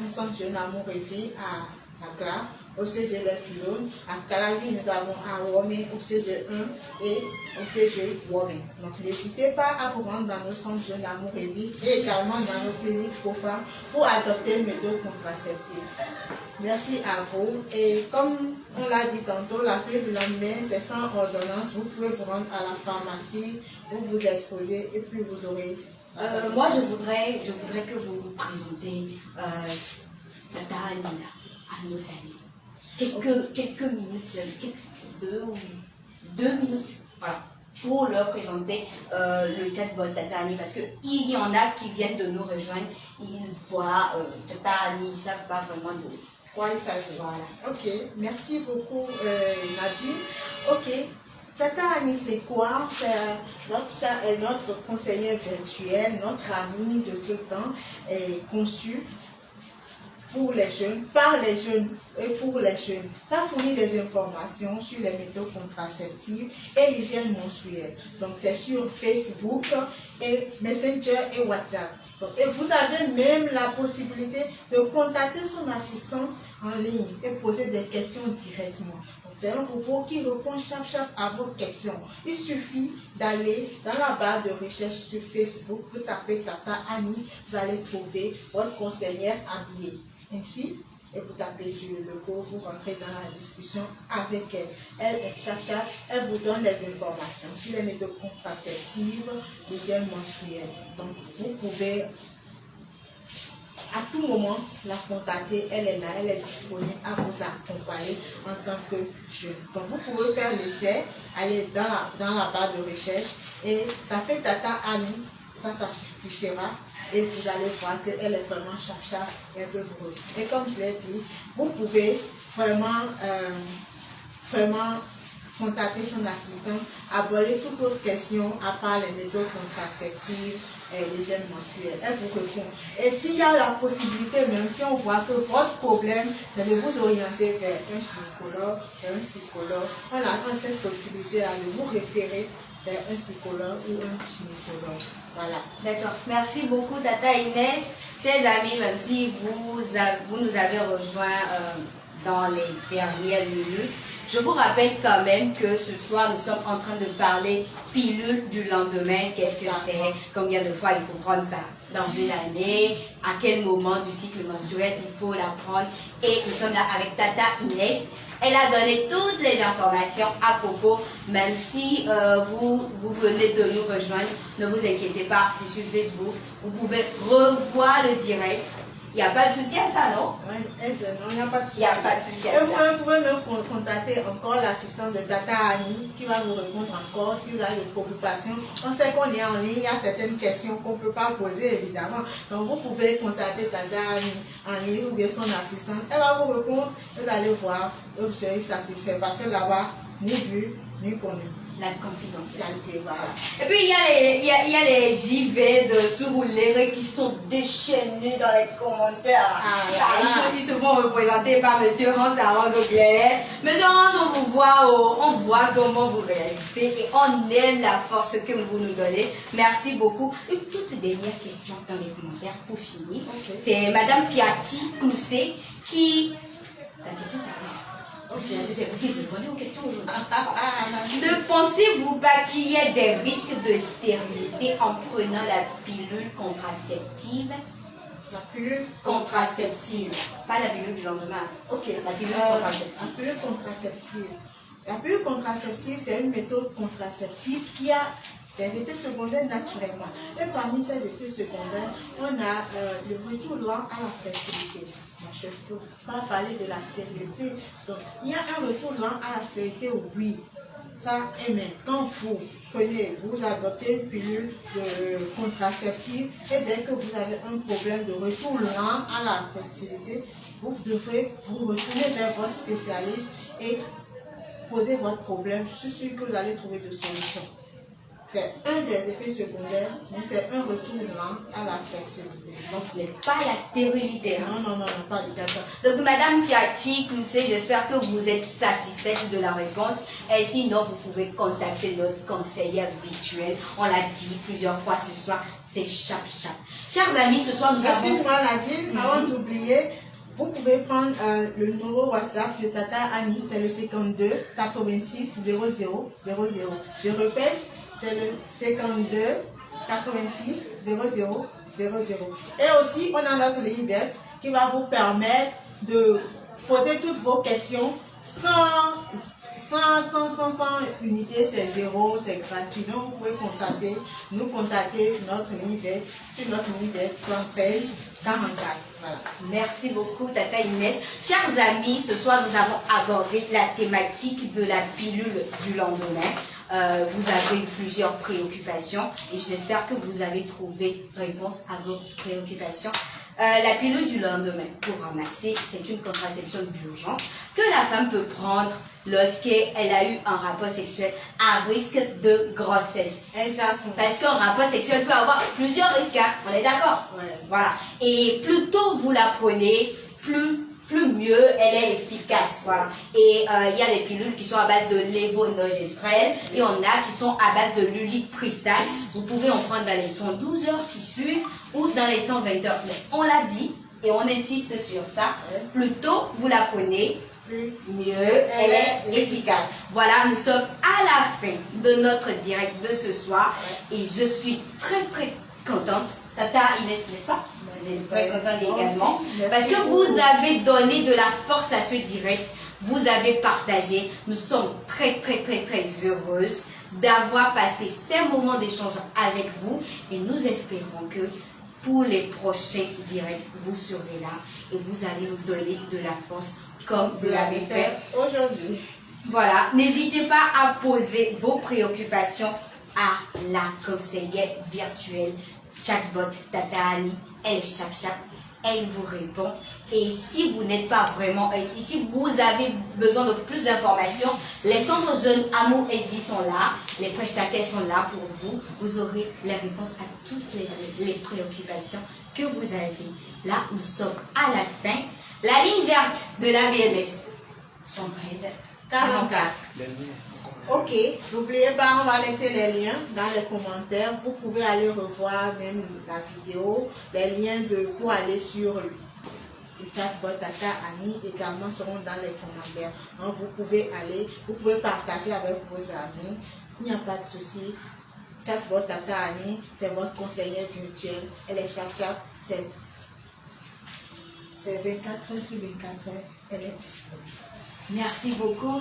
un centre Jeune Amour et Vie à Accra. au CG Les Pylônes. À Calavi, nous avons à Womé au CG 1 et au CG Womé. Donc n'hésitez pas à vous rendre dans nos centres jeunes d'amour et vie et également dans nos cliniques pour femmes pour adopter une méthode contraceptive. Merci à vous. Et comme on l'a dit tantôt, la pilule du lendemain, c'est sans ordonnance. Vous pouvez vous rendre à la pharmacie, vous exposer et puis vous aurez... moi, je voudrais que vous vous présentez Tata Anina à nos amis. Quelques minutes, deux minutes, voilà, pour leur présenter le chatbot Tata Annie, parce qu'il y en a qui viennent de nous rejoindre, ils voient Tata Annie, ils ne savent pas vraiment de quoi il s'agit. Voilà. Ok, merci beaucoup Nadine. Ok. Tata Annie, c'est quoi? C'est notre conseiller virtuel, notre ami de tout le temps, conçu pour les jeunes, par les jeunes et pour les jeunes. Ça fournit des informations sur les méthodes contraceptives et l'hygiène menstruelle. Donc c'est sur Facebook, et Messenger et WhatsApp. Donc, et vous avez même la possibilité de contacter son assistante en ligne et poser des questions directement. C'est un robot qui répond chaque à vos questions. Il suffit d'aller dans la barre de recherche sur Facebook, vous tapez Tata Annie, vous allez trouver votre conseillère habillée. Ainsi, et vous tapez sur le logo, vous rentrez dans la discussion avec elle. Elle est chaque, elle vous donne des informations sur les méthodes contraceptives, l'hygiène menstruelle. Donc, vous pouvez à tout moment la contacter, elle est là, elle est disponible à vous accompagner en tant que jeune. Donc vous pouvez faire l'essai, aller dans la barre de recherche et taper Tata Annie, ça s'affichera et vous allez voir qu'elle est vraiment chaque et elle peut vous rejoindre. Et comme je l'ai dit, vous pouvez vraiment contacter son assistant, aborder toute autre question à part les méthodes contraceptives et l'hygiène menstruelle. Elle vous répond. Et s'il y a la possibilité, même si on voit que votre problème, c'est de vous orienter vers un gynécologue, vers un psychologue, on a cette possibilité de vous référer vers un psychologue ou un gynécologue. Voilà. D'accord. Merci beaucoup, Tata Inès. Chers amis, même si vous nous avez rejoints dans les dernières minutes, je vous rappelle quand même que ce soir, nous sommes en train de parler pilule du lendemain. Qu'est-ce que c'est? Combien de fois il faut prendre dans une année? À quel moment du cycle menstruel il faut la prendre? Et nous sommes là avec Tata Inès. Elle a donné toutes les informations à propos. Même si vous venez de nous rejoindre, ne vous inquiétez pas, c'est sur Facebook. Vous pouvez revoir le direct. Il n'y a pas de souci à ça, non? Oui, non, il n'y a pas de souci. Il n'y a pas de souci à ça. Vous pouvez même contacter encore l'assistante de Tata Annie qui va vous répondre encore si vous avez des préoccupations. On sait qu'on est en ligne, il y a certaines questions qu'on ne peut pas poser évidemment. Donc vous pouvez contacter Tata Annie en ligne ou bien son assistante. Elle va vous répondre, vous allez voir et vous serez satisfait parce que là-bas, ni vu, ni connu. La confidentialité, voilà. Et puis il y a les JV de Sourouléré qui sont déchaînés dans les commentaires. Ils se font représenter par Monsieur Hans Arance Auclair. Monsieur Hans, on voit comment vous réagissez et on aime la force que vous nous donnez. Merci beaucoup. Une toute dernière question dans les commentaires pour finir. Okay. C'est Madame Fiati Cloussé qui... La question c'est ne pensez-vous pas qu'il y a des risques de stérilité en prenant la pilule contraceptive? La pilule contraceptive, pas la pilule du lendemain. Ok. La pilule contraceptive. La pilule contraceptive. La pilule contraceptive, c'est une méthode contraceptive qui a des effets secondaires naturellement. Et parmi ces effets secondaires, on a le retour lent à la fertilité. Je ne peux pas parler de la stérilité. Donc, il y a un retour lent à la stérilité, oui. Ça, et même quand vous vous adoptez une pilule contraceptive et dès que vous avez un problème de retour lent à la fertilité, vous devrez vous retourner vers votre spécialiste et poser votre problème. Je suis sûre que vous allez trouver des solutions. C'est un des effets secondaires, mais c'est un retour lent à la fertilité. Donc ce n'est pas la stérilité. Hein? Non, pas du tout. Donc Madame Fiati Cloussé, j'espère que vous êtes satisfaite de la réponse. Et sinon, vous pouvez contacter notre conseillère virtuelle. On l'a dit plusieurs fois ce soir, c'est Chap. Chers amis, ce soir nous avons... Excuse-moi Nadine, avant d'oublier, vous pouvez prendre le numéro WhatsApp de Tata Annie, c'est le 52 86 00 00. Je répète, c'est le 52 86 00 00. Et aussi, on a notre ligne verte qui va vous permettre de poser toutes vos questions sans unité, c'est zéro, c'est gratuit. Donc, vous pouvez nous contacter notre ligne verte, sur notre ligne verte 73 44. Voilà. Merci beaucoup, Tata Inès. Chers amis, ce soir, nous avons abordé la thématique de la pilule du lendemain. Vous avez plusieurs préoccupations et j'espère que vous avez trouvé réponse à vos préoccupations. La pilule du lendemain, pour ramasser, c'est une contraception d'urgence que la femme peut prendre lorsqu'elle a eu un rapport sexuel à risque de grossesse. Exactement. Parce qu'un rapport sexuel peut avoir plusieurs risques, hein? On est d'accord? Ouais. Voilà. Et plus tôt vous la prenez, plus mieux elle est efficace. Voilà. Et il y a des pilules qui sont à base de lévonorgestrel et on a qui sont à base de l'ulipristal. Vous pouvez en prendre dans les 112 heures qui suivent ou dans les 120 heures. Mais on l'a dit et on insiste sur ça. Plus tôt vous la prenez, plus mieux elle est efficace. Voilà, nous sommes à la fin de notre direct de ce soir et je suis très contente. Tata Inès, n'est-ce pas? Vous êtes très contente également parce que vous avez donné de la force à ce direct, vous avez partagé. Nous sommes très heureuses d'avoir passé ces moments d'échange avec vous et nous espérons que pour les prochains directs, vous serez là et vous allez nous donner de la force comme vous l'avez fait aujourd'hui. Voilà, n'hésitez pas à poser vos préoccupations à la conseillère virtuelle chatbot Tata Annie. Elle chap, elle vous répond. Et si vous n'êtes pas vraiment, si vous avez besoin de plus d'informations, les centres jeunes Amour et Vie sont là, les prestataires sont là pour vous. Vous aurez les réponses à toutes les préoccupations que vous avez. Là, nous sommes à la fin. La ligne verte de la BMS, 113 44. Ok, n'oubliez pas, on va laisser les liens dans les commentaires. Vous pouvez aller revoir même la vidéo. Les liens pour aller sur le chatbot Tata Annie également seront dans les commentaires. Donc, vous pouvez partager avec vos amis. Il n'y a pas de souci. Chatbot Tata Annie, c'est votre conseillère virtuelle. Elle est chap, c'est 24 heures sur 24 heures. Elle est disponible. Merci beaucoup.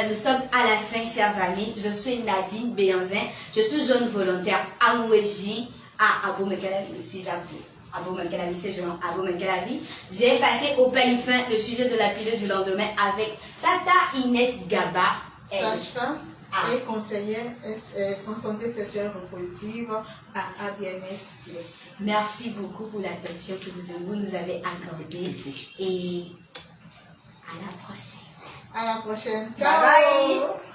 Nous sommes à la fin, chers amis. Je suis Nadine Béanzin. Je suis jeune volontaire à Ouévi, à Abomey-Calavi, le CIJAP. Abomey-Calavi, c'est jeune Abomey-Calavi. J'ai passé au peigne fin le sujet de la pilule du lendemain avec Tata Inès Gaba. Sage-femme et conseillère en santé sexuelle reproductive à ABNS Plus. Merci beaucoup pour l'attention que vous nous avez accordée et à la prochaine. À la prochaine. Ciao. Bye bye.